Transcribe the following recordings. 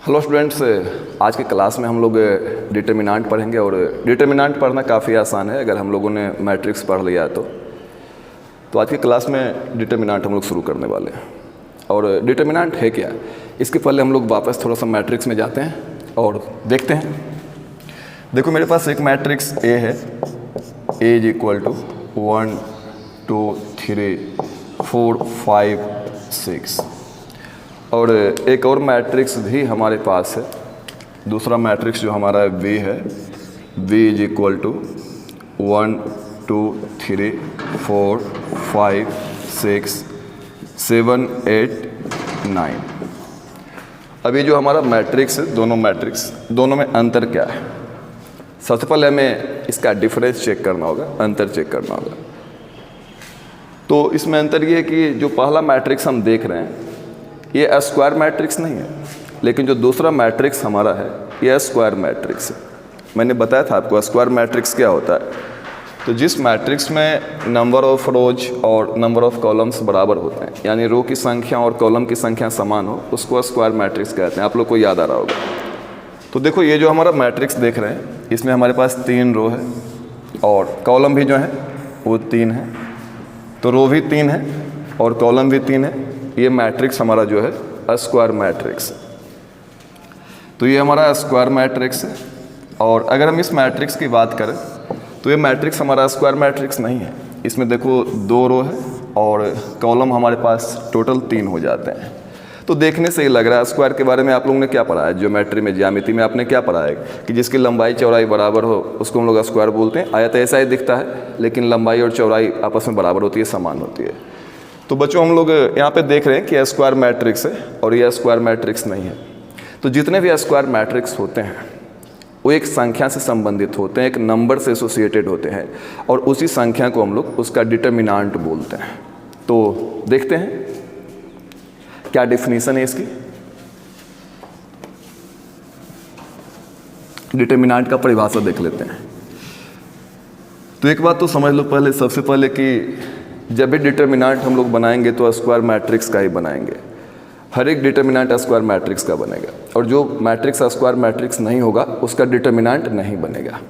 Hello students, आज की class में हम लोग डिटर्मिनेंट पढ़ेंगे और डिटर्मिनेंट पढ़ना काफ़ी आसान है अगर हम लोगों ने मैट्रिक्स पढ़ लिया है तो आज की क्लास में डिटर्मिनेंट हम लोग शुरू करने वाले हैं। और डिटर्मिनेंट है क्या, इसके पहले हम लोग वापस थोड़ा सा मैट्रिक्स में जाते हैं और देखते हैं। देखो मेरे पास एक मैट्रिक्स ए है, ए इज इक्वल टू 1 2 3 4 5 6। और एक और मैट्रिक्स भी हमारे पास है, दूसरा मैट्रिक्स जो हमारा वी है, वी इज इक्वल टू 1 2 3 4 5 6 7 8 9। अब ये जो हमारा मैट्रिक्स है, दोनों में अंतर क्या है? सबसे पहले हमें इसका डिफरेंस चेक करना होगा, अंतर चेक करना होगा। तो इसमें अंतर ये है कि जो पहला मैट्रिक्स हम देख रहे हैं ये स्क्वायर मैट्रिक्स नहीं है, लेकिन जो दूसरा मैट्रिक्स हमारा है ये स्क्वायर मैट्रिक्स है। मैंने बताया था आपको स्क्वायर मैट्रिक्स क्या होता है। तो जिस मैट्रिक्स में नंबर ऑफ रोज और नंबर ऑफ कॉलम्स बराबर होते हैं, यानी रो की संख्या और कॉलम की संख्या समान हो, उसको स्क्वायर मैट्रिक्स कहते हैं। आप लोग को याद आ रहा होगा। तो देखो ये जो हमारा मैट्रिक्स देख रहे हैं, इसमें हमारे पास 3 रो है और कॉलम भी जो है वो 3 है। तो रो भी 3 है और कॉलम भी 3 है। ये मैट्रिक्स हमारा जो है स्क्वायर मैट्रिक्स है। तो ये हमारा स्क्वायर मैट्रिक्स है। और अगर हम इस मैट्रिक्स की बात करें तो ये मैट्रिक्स हमारा स्क्वायर मैट्रिक्स नहीं है। इसमें देखो 2 रो है और कॉलम हमारे पास टोटल 3 हो जाते हैं। तो देखने से ही लग रहा है स्क्वायर के बारे में आप लोगों ने क्या पढ़ा है, ज्योमेट्री में, ज्यामिति में आपने क्या पढ़ा है कि जिसकी लंबाई चौड़ाई बराबर हो उसको हम लोग स्क्वायर बोलते हैं। आयत ऐसा ही दिखता है लेकिन लंबाई और चौड़ाई आपस में बराबर होती है, समान होती है। तो बच्चों हम लोग यहाँ पे देख रहे हैं कि स्क्वायर मैट्रिक्स है और यह स्क्वायर मैट्रिक्स नहीं है। तो जितने भी स्क्वायर मैट्रिक्स होते हैं वो एक संख्या से संबंधित होते हैं, एक नंबर से एसोसिएटेड होते हैं और उसी संख्या को हम लोग उसका डिटर्मिनेंट बोलते हैं। तो देखते हैं क्या डेफिनेशन है इसकी। डिटर्मिनेंट का परिभाषा देख लेते हैं। तो एक बात तो समझ लो पहले, सबसे पहले कि जब भी डिटर्मिनेंट हम लोग बनाएंगे तो स्क्वायर मैट्रिक्स का ही बनाएंगे। हर एक डिटर्मिनेंट स्क्वायर मैट्रिक्स का बनेगा और जो मैट्रिक्स स्क्वायर मैट्रिक्स नहीं होगा उसका डिटर्मिनेंट नहीं बनेगा।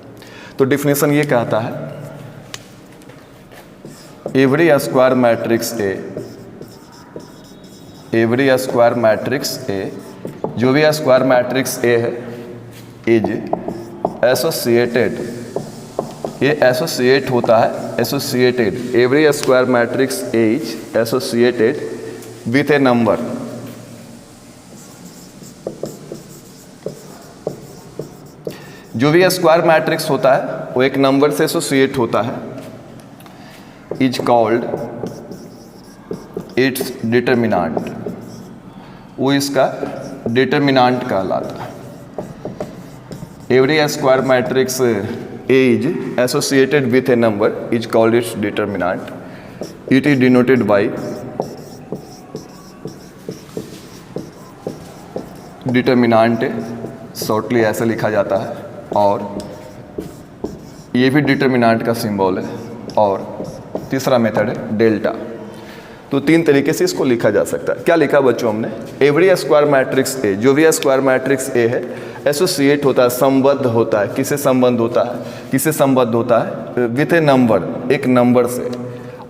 तो डेफिनेशन ये कहता है, every square matrix A, every square matrix A, जो भी स्क्वायर मैट्रिक्स ए है, इज एसोसिएटेड, ये एसोसिएट होता है, associated, every square matrix A is associated with A number, जो भी स्क्वायर मैट्रिक्स होता है वो एक नंबर से एसोसिएट होता है, इज कॉल्ड इट्स डिटर्मिनेंट, वो इसका डिटर्मिनेंट कहलाता है। Every square matrix A is associated with a number is called its determinant. It is denoted by determinant, shortly ऐसे लिखा जाता है। और ये भी डिटर्मिनेंट का सिंबल है। और तीसरा मेथड है डेल्टा। तो 3 तरीके से इसको लिखा जा सकता है। क्या लिखा बच्चों हमने? एवरी स्क्वायर मैट्रिक्स ए, जो भी स्क्वायर मैट्रिक्स ए है एसोसिएट होता है, संबद्ध होता है। किससे संबद्ध होता है? किससे संबद्ध होता है? विथ ए नंबर, एक नंबर से।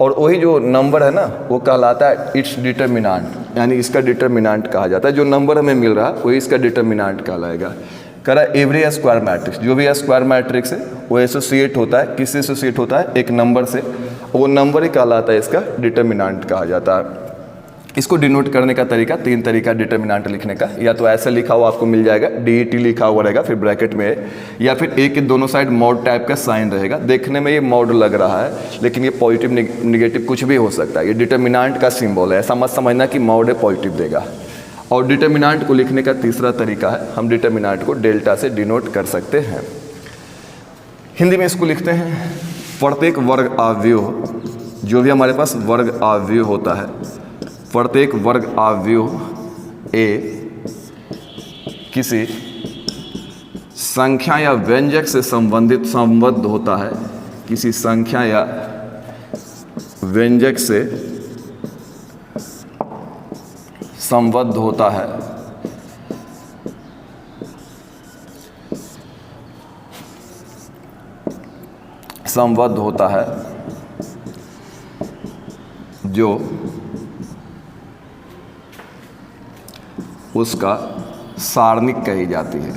और वही जो नंबर है ना वो कहलाता है इट्स डिटर्मिनेंट, यानी इसका डिटर्मिनेंट कहा जाता है। जो नंबर हमें मिल रहा है वही इसका डिटर्मिनेंट कहलाएगा। कह रहा है एवरी स्क्वायर मैट्रिक्स, जो भी स्क्वायर मैट्रिक्स है वो एसोसिएट होता है। किससे एसोसिएट होता है? एक नंबर से। वो नंबर ही कहलाता है, इसका डिटर्मिनेंट कहा जाता है। इसको डिनोट करने का तरीका, 3 तरीका डिटर्मिनेंट लिखने का। या तो ऐसे लिखा हुआ आपको मिल जाएगा, DET लिखा हुआ रहेगा फिर ब्रैकेट में, या फिर ए के दोनों साइड मॉड टाइप का साइन रहेगा। देखने में ये मॉड लग रहा है लेकिन ये पॉजिटिव निगेटिव कुछ भी हो सकता है। ये डिटर्मिनेंट का सिंबल है, ऐसा मत समझना कि मॉड है पॉजिटिव देगा। और डिटर्मिनेंट को लिखने का तीसरा तरीका है, हम डिटर्मिनेंट को डेल्टा से डिनोट कर सकते हैं। हिंदी में इसको लिखते हैं, प्रत्येक वर्ग अवयव, जो भी हमारे पास वर्ग अवयव होता है, प्रत्येक वर्ग अवयव ए किसी संख्या या व्यंजक से संबद्ध होता है, किसी संख्या या व्यंजक से संबद्ध होता है समबद्ध होता है जो उसका सारणिक कही जाती है।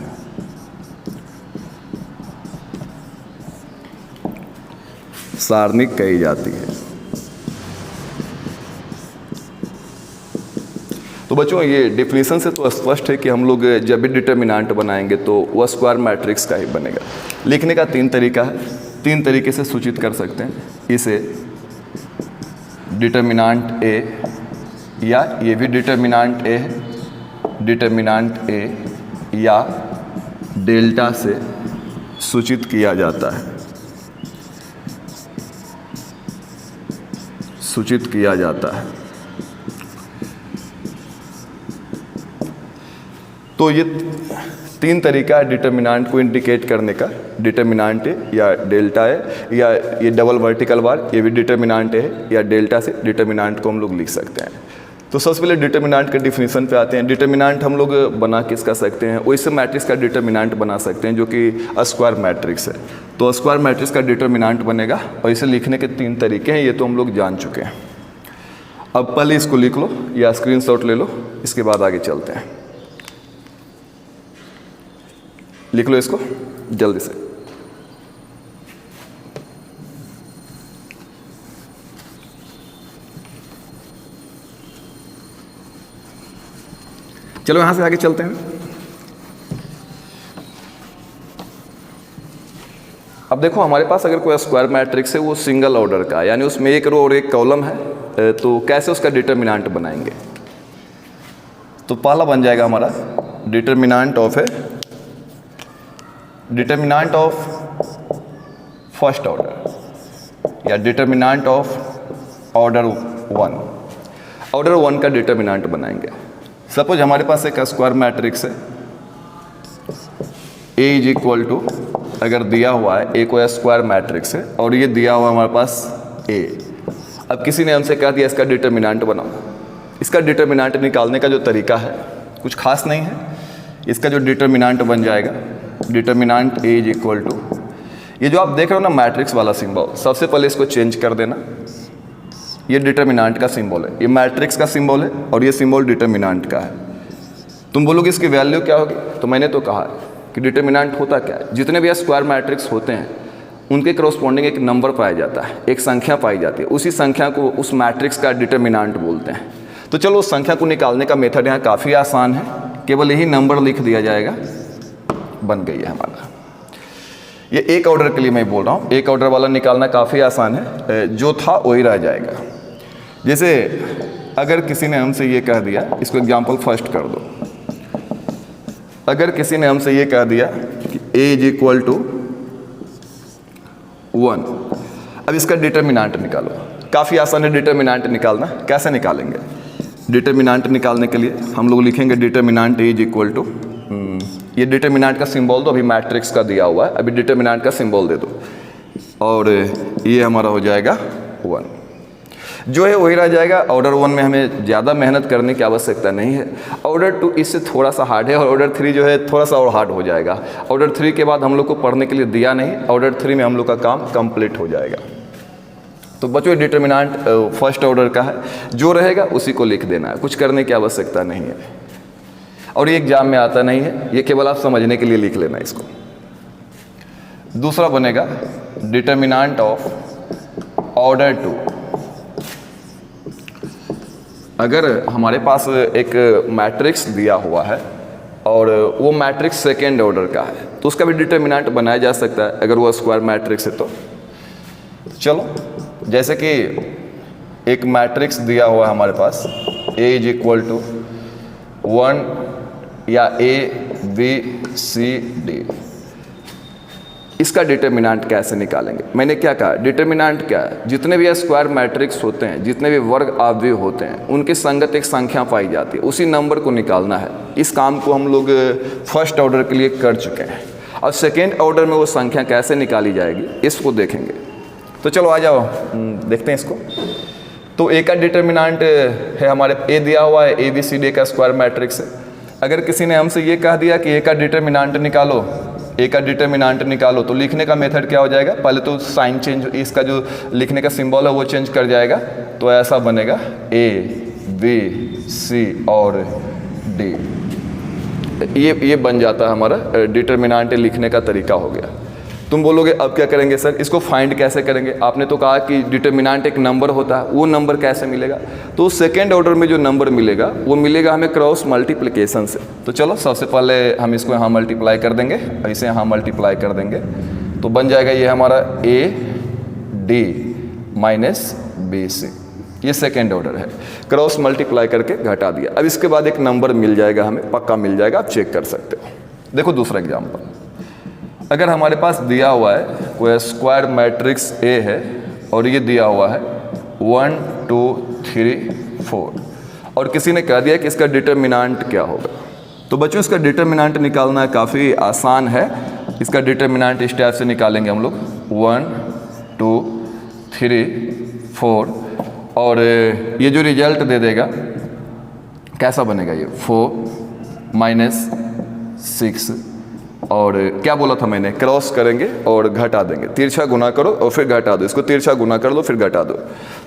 सारणिक कही जाती है। तो बच्चों ये डेफिनेशन से तो स्पष्ट है कि हम लोग जब भी डिटर्मिनेंट बनाएंगे तो वह स्क्वायर मैट्रिक्स का ही बनेगा। लिखने का 3 तरीका है, 3 तरीके से सूचित कर सकते हैं इसे। डिटर्मिनेंट ए, या ये भी डिटर्मिनेंट ए है, डिटर्मिनेंट ए या डेल्टा से सूचित किया जाता है, सूचित किया जाता है। तो ये 3 तरीका है डिटर्मिनेंट को इंडिकेट करने का। डिटर्मिनेंट है या डेल्टा है, या ये डबल वर्टिकल बार, ये भी डिटर्मिनेंट है या डेल्टा से डिटर्मिनेंट को हम लोग लिख सकते हैं। तो सबसे पहले डिटर्मिनेंट के डिफिनीशन पे आते हैं। डिटर्मिनेंट हम लोग बना किसका सकते हैं, वैसे मैट्रिक्स का डिटर्मिनेंट बना सकते हैं जो कि स्क्वायर मैट्रिक्स है। तो स्क्वायर मैट्रिक्स का डिटर्मिनेंट बनेगा और इसे लिखने के 3 तरीके हैं, ये तो हम लोग जान चुके हैं। अब पहले इसको लिख लो या स्क्रीनशॉट ले लो, इसके बाद आगे चलते हैं। लिख लो इसको जल्दी से। चलो यहां से आगे चलते हैं। अब देखो हमारे पास अगर कोई स्क्वायर मैट्रिक्स है वो सिंगल ऑर्डर का, यानी उसमें एक रो और एक कॉलम है, तो कैसे उसका डिटर्मिनेंट बनाएंगे। तो पहला बन जाएगा हमारा डिटर्मिनेंट ऑफ फर्स्ट ऑर्डर या डिटर्मिनेंट ऑफ ऑर्डर 1। ऑर्डर 1 का डिटर्मिनेंट बनाएंगे। सपोज हमारे पास एक स्क्वायर मैट्रिक्स है, A इज इक्वल टू, अगर दिया हुआ है A को स्क्वायर मैट्रिक्स है और ये दिया हुआ हमारे पास A। अब किसी ने हमसे कह दिया इसका डिटर्मिनेंट बनाओ। इसका डिटर्मिनेंट निकालने का जो तरीका है कुछ खास नहीं है। इसका जो डिटर्मिनेंट बन जाएगा, determinant A is equal to, ये जो आप देख रहे हो ना मैट्रिक्स वाला सिंबल, सबसे पहले इसको चेंज कर देना। ये डिटर्मिनेंट का सिंबल है, ये मैट्रिक्स का सिंबल है और ये सिंबल डिटर्मिनेंट का है। तुम बोलोगे इसकी वैल्यू क्या होगी, तो मैंने तो कहा है कि डिटर्मिनेंट होता क्या है, जितने भी स्क्वायर मैट्रिक्स होते हैं उनके करस्पॉन्डिंग एक नंबर पाया जाता है, एक संख्या पाई जाती है, उसी संख्या को उस मैट्रिक्स का डिटर्मिनेंट बोलते हैं। तो चलो उस संख्या को निकालने का मेथड यहाँ काफ़ी आसान है, केवल यही नंबर लिख दिया जाएगा, बन गई है हमारा। ये एक ऑर्डर के लिए मैं बोल रहा हूँ, एक ऑर्डर वाला निकालना काफ़ी आसान है, जो था वही रह जाएगा। जैसे अगर किसी ने हमसे ये कह दिया, इसको एग्जाम्पल फर्स्ट कर दो। अगर किसी ने हमसे ये कह दिया कि A इज इक्वल टू 1, अब इसका डिटर्मिनेंट निकालो। काफ़ी आसान है डिटर्मिनेंट निकालना। कैसे निकालेंगे, डिटर्मिनेंट निकालने के लिए हम लोग लिखेंगे determinant A is equal to, ये डिटर्मिनेंट का सिंबल दो, अभी मैट्रिक्स का दिया हुआ है, अभी डिटर्मिनेंट का सिंबल दे दो और ये हमारा हो जाएगा 1। जो है वही रह जाएगा। ऑर्डर 1 में हमें ज़्यादा मेहनत करने की आवश्यकता नहीं है। ऑर्डर 2 इससे थोड़ा सा हार्ड है और ऑर्डर 3 जो है थोड़ा सा और हार्ड हो जाएगा। ऑर्डर 3 के बाद हम लोग को पढ़ने के लिए दिया नहीं, ऑर्डर 3 में हम लोग का काम कंप्लीट हो जाएगा। तो बच्चों डिटर्मिनेंट फर्स्ट ऑर्डर का है, जो रहेगा उसी को लिख देना है, कुछ करने की आवश्यकता नहीं है और ये एग्जाम में आता नहीं है, ये केवल आप समझने के लिए लिख लेना इसको। दूसरा बनेगा डिटर्मिनेंट ऑफ ऑर्डर 2। अगर हमारे पास एक मैट्रिक्स दिया हुआ है और वो मैट्रिक्स सेकेंड ऑर्डर का है तो उसका भी डिटर्मिनेंट बनाया जा सकता है अगर वो स्क्वायर मैट्रिक्स है तो। चलो जैसे कि एक मैट्रिक्स दिया हुआ है हमारे पास A इज इक्वल टू 1 या A B C D, इसका डिटर्मिनेंट कैसे निकालेंगे। मैंने क्या कहा, डिटर्मिनेंट क्या है, जितने भी स्क्वायर मैट्रिक्स होते हैं, जितने भी वर्ग अवयव होते हैं, उनके संगत एक संख्या पाई जाती है, उसी नंबर को निकालना है। इस काम को हम लोग फर्स्ट ऑर्डर के लिए कर चुके हैं और सेकेंड ऑर्डर में वो संख्या कैसे निकाली जाएगी इसको देखेंगे। तो चलो आ जाओ देखते हैं इसको। तो A का डिटर्मिनेंट है हमारे, A दिया हुआ है, ABCD का स्क्वायर मैट्रिक्स है। अगर किसी ने हमसे ये कह दिया कि A का डिटर्मिनेंट निकालो ए का डिटर्मिनांट निकालो तो लिखने का मेथड क्या हो जाएगा, पहले तो साइन चेंज, इसका जो लिखने का सिंबल है वो चेंज कर जाएगा, तो ऐसा बनेगा ए बी सी और डी। ये बन जाता है हमारा डिटर्मिनांट लिखने का तरीका हो गया। तुम बोलोगे अब क्या करेंगे सर, इसको फाइंड कैसे करेंगे? आपने तो कहा कि डिटर्मिनांट एक नंबर होता है, वो नंबर कैसे मिलेगा? तो सेकेंड ऑर्डर में जो नंबर मिलेगा वो मिलेगा हमें क्रॉस मल्टीप्लिकेशन से। तो चलो सबसे पहले हम इसको यहाँ मल्टीप्लाई कर देंगे, इसे यहाँ मल्टीप्लाई कर देंगे, तो बन जाएगा ये हमारा A D minus B C, ये सेकेंड ऑर्डर है। क्रॉस मल्टीप्लाई करके घटा दिया। अब इसके बाद एक नंबर मिल जाएगा हमें, पक्का मिल जाएगा, आप चेक कर सकते हो। देखो दूसरा एग्जाम्पल, अगर हमारे पास दिया हुआ है कोई स्क्वायर मैट्रिक्स ए है और ये दिया हुआ है 1 2 3 4 और किसी ने कह दिया कि इसका डिटर्मिनांट क्या होगा। तो बच्चों इसका डिटर्मिनांट निकालना काफ़ी आसान है। इसका डिटर्मिनांट इस टाइप से निकालेंगे हम लोग 1 2 3 4 और ये जो रिजल्ट दे देगा कैसा बनेगा, ये 4 माइनस 6 और क्या बोला था मैंने, क्रॉस करेंगे और घटा देंगे, तिरछा गुना करो और फिर घटा दो, इसको तिरछा गुना कर दो फिर घटा दो।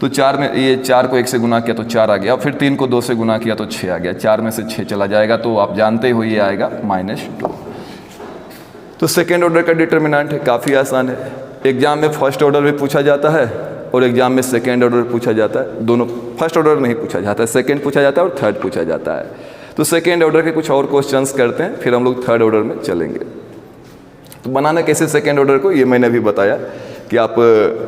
तो 4 में ये 4 को 1 से गुना किया तो 4 आ गया, फिर 3 को 2 से गुना किया तो 6 आ गया, 4 में से 6 चला जाएगा, तो आप जानते हो ये आएगा -2। तो सेकेंड ऑर्डर का डिटर्मिनांट है, काफ़ी आसान है। एग्जाम में फर्स्ट ऑर्डर भी पूछा जाता है और एग्जाम में सेकेंड ऑर्डर पूछा जाता है, दोनों। फर्स्ट ऑर्डर नहीं पूछा जाता है, सेकेंड पूछा जाता है और थर्ड पूछा जाता है। तो सेकेंड ऑर्डर के कुछ और क्वेश्चंस करते हैं, फिर हम लोग थर्ड ऑर्डर में चलेंगे। तो बनाना कैसे सेकेंड ऑर्डर को, ये मैंने अभी बताया कि आप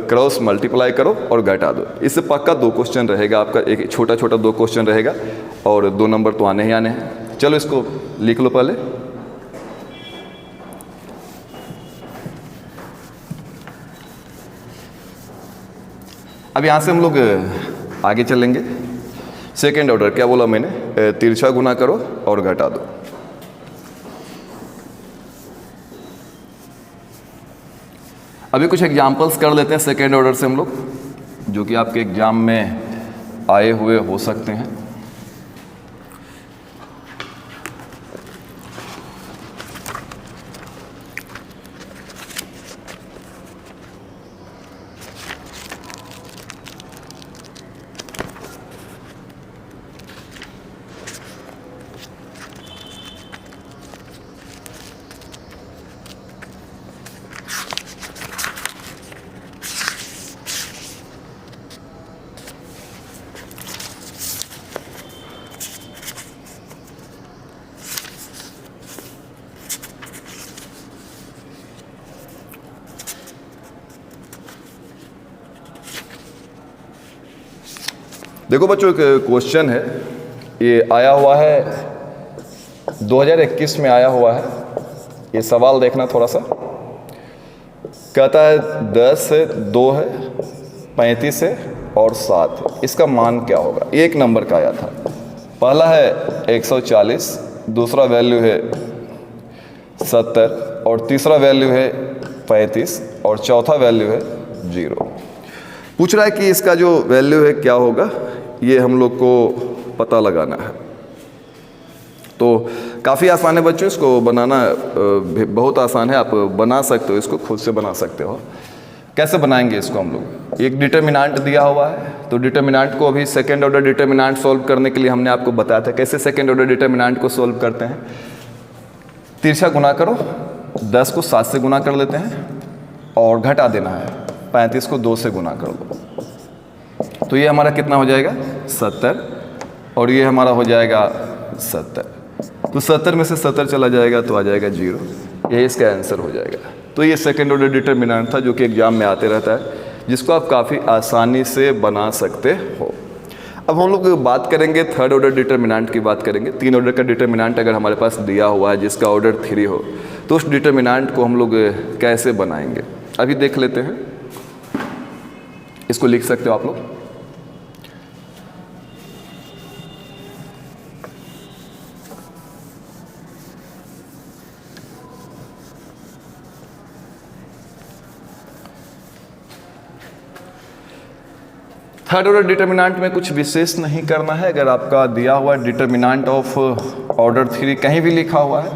क्रॉस मल्टीप्लाई करो और घटा दो। इससे पक्का 2 क्वेश्चन रहेगा आपका, एक छोटा छोटा 2 क्वेश्चन रहेगा और 2 नंबर तो आने ही आने हैं। चलो इसको लिख लो पहले। अब यहाँ से हम लोग आगे चलेंगे। सेकेंड ऑर्डर क्या बोला मैंने, तिरछा गुना करो और घटा दो। अभी कुछ एग्जाम्पल्स कर लेते हैं सेकेंड ऑर्डर से हम लोग, जो कि आपके एग्जाम में आए हुए हो सकते हैं। देखो बच्चों एक क्वेश्चन है, ये आया हुआ है 2021 में आया हुआ है। ये सवाल देखना थोड़ा सा, कहता है 10 है, 2 है, 35 है और 7 है, इसका मान क्या होगा। एक नंबर का आया था, पहला है 140, दूसरा वैल्यू है 70 और तीसरा वैल्यू है 35 और चौथा वैल्यू है 0। पूछ रहा है कि इसका जो वैल्यू है क्या होगा, ये हम लोग को पता लगाना है। तो काफ़ी आसान है बच्चों, इसको बनाना बहुत आसान है, आप बना सकते हो, इसको खुद से बना सकते हो। कैसे बनाएंगे इसको हम लोग, एक डिटर्मिनांट दिया हुआ है, तो डिटर्मिनांट को अभी सेकेंड ऑर्डर डिटर्मिनांट सॉल्व करने के लिए हमने आपको बताया था कैसे सेकेंड ऑर्डर डिटर्मिनांट को सॉल्व करते हैं। तिरछा गुना करो, 10 को 7 से गुना कर लेते हैं और घटा देना है, 35 को 2 से गुना कर दो, तो ये हमारा कितना हो जाएगा 70 और ये हमारा हो जाएगा 70। तो 70 में से 70 चला जाएगा तो आ जाएगा 0, ये इसका आंसर हो जाएगा। तो ये सेकेंड ऑर्डर डिटर्मिनेंट था जो कि एग्जाम में आते रहता है, जिसको आप काफ़ी आसानी से बना सकते हो। अब हम लोग बात करेंगे थर्ड ऑर्डर डिटर्मिनेंट की बात करेंगे। 3 ऑर्डर का डिटर्मिनेंट अगर हमारे पास दिया हुआ है जिसका ऑर्डर 3 हो, तो उस डिटर्मिनेंट को हम लोग कैसे बनाएंगे अभी देख लेते हैं। इसको लिख सकते हो आप लोग। थर्ड ऑर्डर डिटर्मिनेंट में कुछ विशेष नहीं करना है। अगर आपका दिया हुआ डिटर्मिनेंट ऑफ ऑर्डर 3 कहीं भी लिखा हुआ है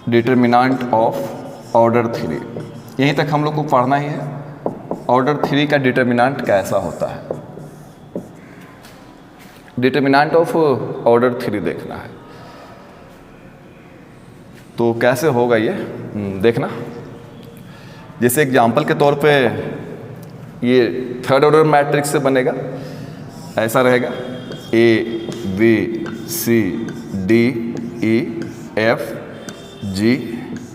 डिटर्मिनेंट ऑफ ऑर्डर 3। यहीं तक हम लोग को पढ़ना ही है, ऑर्डर 3 का डिटर्मिनेंट कैसा होता है। डिटर्मिनेंट ऑफ ऑर्डर 3 देखना है, तो कैसे होगा ये देखना। जैसे एग्जाम्पल के तौर पे ये थर्ड ऑर्डर मैट्रिक्स से बनेगा, ऐसा रहेगा A B C D E F G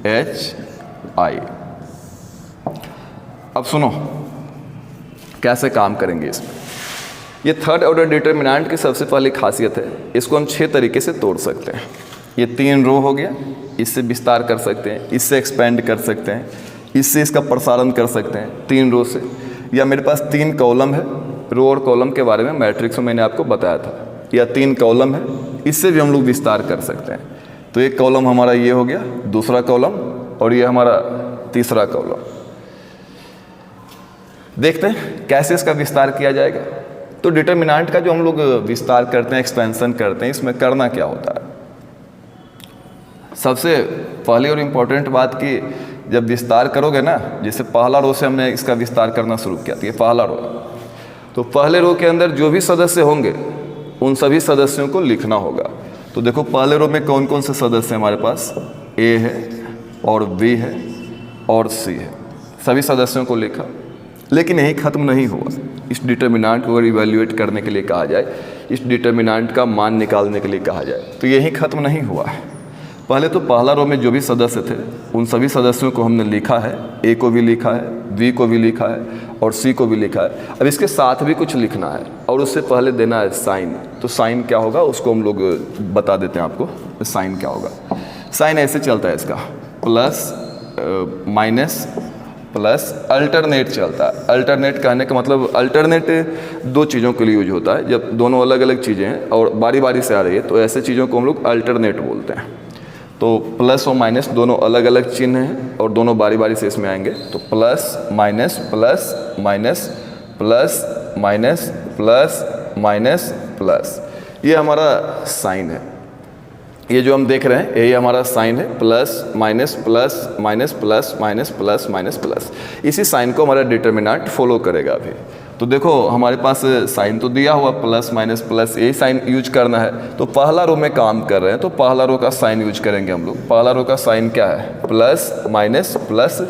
H I। अब सुनो कैसे काम करेंगे इसमें। ये थर्ड ऑर्डर डिटर्मिनेंट की सबसे पहली खासियत है, इसको हम 6 तरीके से तोड़ सकते हैं। ये 3 रो हो गया, इससे विस्तार कर सकते हैं, इससे एक्सपेंड कर सकते हैं, इससे इसका प्रसारण कर सकते हैं 3 रो से। या मेरे पास 3 कॉलम है, रो और कॉलम के बारे में मैट्रिक्स में मैंने आपको बताया था। या 3 कॉलम है, इससे भी हम लोग विस्तार कर सकते हैं। तो एक कॉलम हमारा ये हो गया, दूसरा कॉलम, और ये हमारा तीसरा कॉलम। देखते हैं कैसे इसका विस्तार किया जाएगा। तो डिटर्मिनेंट का जो हम लोग विस्तार करते हैं, एक्सपेंशन करते हैं, इसमें करना क्या होता है। सबसे पहली और इम्पोर्टेंट बात कि जब विस्तार करोगे ना, जैसे पहला रो से हमने इसका विस्तार करना शुरू किया, तो ये पहला रो, तो पहले रो के अंदर जो भी सदस्य होंगे उन सभी सदस्यों को लिखना होगा। तो देखो पहले रो में कौन कौन से सदस्य हमारे पास, A है और B है और C है, सभी सदस्यों को लिखा। लेकिन यही ख़त्म नहीं हुआ, इस डिटर्मिनेंट को अगर इवैल्यूएट करने के लिए कहा जाए, इस डिटर्मिनेंट का मान निकालने के लिए कहा जाए, तो यही ख़त्म नहीं हुआ है। पहले तो पहला रो में जो भी सदस्य थे उन सभी सदस्यों को हमने लिखा है, A को भी लिखा है, B को भी लिखा है और C को भी लिखा है। अब इसके साथ भी कुछ लिखना है और उससे पहले देना है साइन। तो साइन क्या होगा उसको हम लोग बता देते हैं आपको। साइन क्या होगा, साइन ऐसे चलता है इसका, प्लस माइनस प्लस अल्टरनेट चलता है। अल्टरनेट कहने का मतलब, अल्टरनेट 2 चीज़ों के लिए यूज होता है। जब दोनों अलग अलग चीज़ें हैं और बारी बारी से आ रही है तो ऐसे चीज़ों को हम लोग अल्टरनेट बोलते हैं। तो प्लस और माइनस दोनों अलग अलग चिन्ह हैं और दोनों बारी बारी से इसमें आएंगे। तो plus minus plus minus plus minus plus minus plus, ये हमारा साइन है। ये जो हम देख रहे हैं यही हमारा साइन है, plus minus plus minus plus minus plus minus plus. इसी साइन को हमारा डिटर्मिनेंट फॉलो करेगा अभी। तो देखो हमारे पास साइन तो दिया हुआ प्लस माइनस प्लस, यही साइन यूज करना है। तो पहला रो में काम कर रहे हैं तो पहला रो का साइन यूज करेंगे हम लोग। पहला रो का साइन क्या है, प्लस माइनस प्लस,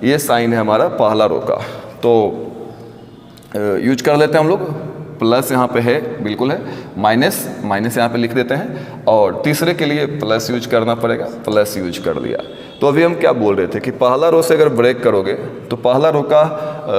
ये साइन है हमारा पहला रो का। तो यूज कर लेते हैं हम लोग। प्लस यहाँ पे है, बिल्कुल है, माइनस माइनस यहाँ पे लिख देते हैं और तीसरे के लिए प्लस यूज करना पड़ेगा, प्लस यूज कर दिया। तो अभी हम क्या बोल रहे थे कि पहला रो से अगर ब्रेक करोगे तो पहला रो का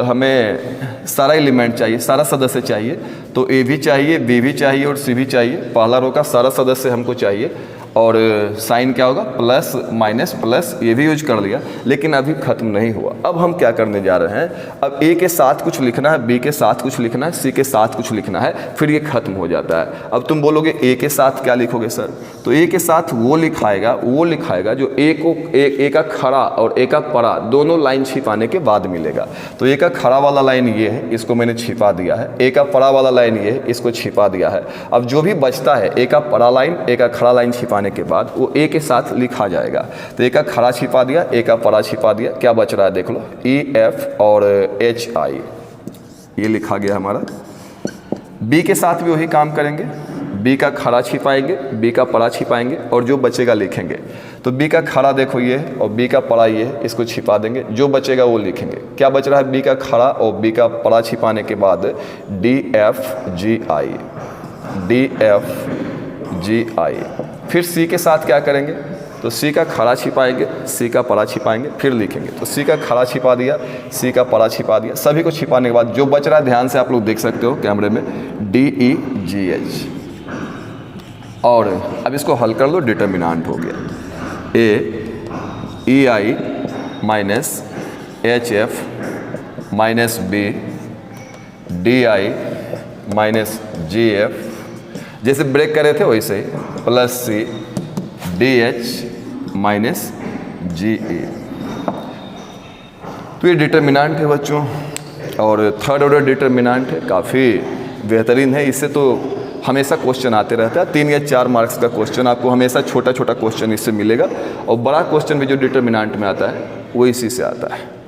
हमें सारा एलिमेंट चाहिए, सारा सदस्य चाहिए। तो A भी चाहिए, B भी चाहिए और C भी चाहिए। पहला रो का सारा सदस्य हमको चाहिए और साइन क्या होगा, प्लस माइनस प्लस, ये भी यूज कर लिया। लेकिन अभी ख़त्म नहीं हुआ। अब हम क्या करने जा रहे हैं, अब A के साथ कुछ लिखना है, B के साथ कुछ लिखना है, C के साथ कुछ लिखना है, फिर ये ख़त्म हो जाता है। अब तुम बोलोगे A के साथ क्या लिखोगे सर, तो A के साथ वो लिखाएगा जो A को A का खड़ा और A का परा दोनों लाइन छिपाने के बाद मिलेगा। तो A का खड़ा वाला लाइन ये है, इसको मैंने छिपा दिया है। A का परा वाला लाइन ये है, इसको छिपा दिया है। अब जो भी बचता है A का परा लाइन, A का खड़ा लाइन छिपाने के बाद वो A के साथ लिखा जाएगा। तो A का खड़ा छिपा दिया, A का परा छिपा दिया, क्या बच रहा है देख लो, E F और H I, ये लिखा गया हमारा। B के साथ भी वही काम करेंगे, B का खड़ा छिपाएंगे, B का परा छिपाएंगे और जो बचेगा लिखेंगे। तो B का खड़ा देखो ये है और B का परा ये है, इसको छिपा देंगे, जो बचेगा वो लिखेंगे। क्या बच रहा है, B का खड़ा और B का परा छिपाने के बाद D F G I, D F G I। फिर C के साथ क्या करेंगे, तो C का खड़ा छिपाएंगे, C का परा छिपाएंगे, फिर लिखेंगे। तो C का खड़ा छिपा दिया, C का परा छिपा दिया, सभी को छिपाने के बाद जो बच रहा है, ध्यान से आप लोग देख सकते हो कैमरे में, D E G H। और अब इसको हल कर लो, डिटर्मिनेंट हो गया A E I minus H F minus B D I minus G F, जैसे ब्रेक कर रहे थे वैसे ही, plus C D H minus G A। तो ये डिटर्मिनेंट है बच्चों और थर्ड ऑर्डर डिटर्मिनेंट है, काफ़ी बेहतरीन है। इससे तो हमेशा क्वेश्चन आते रहता है। 3 या 4 मार्क्स का क्वेश्चन आपको हमेशा छोटा छोटा क्वेश्चन इससे मिलेगा और बड़ा क्वेश्चन भी जो डिटर्मिनेंट में आता है वो इसी से आता है।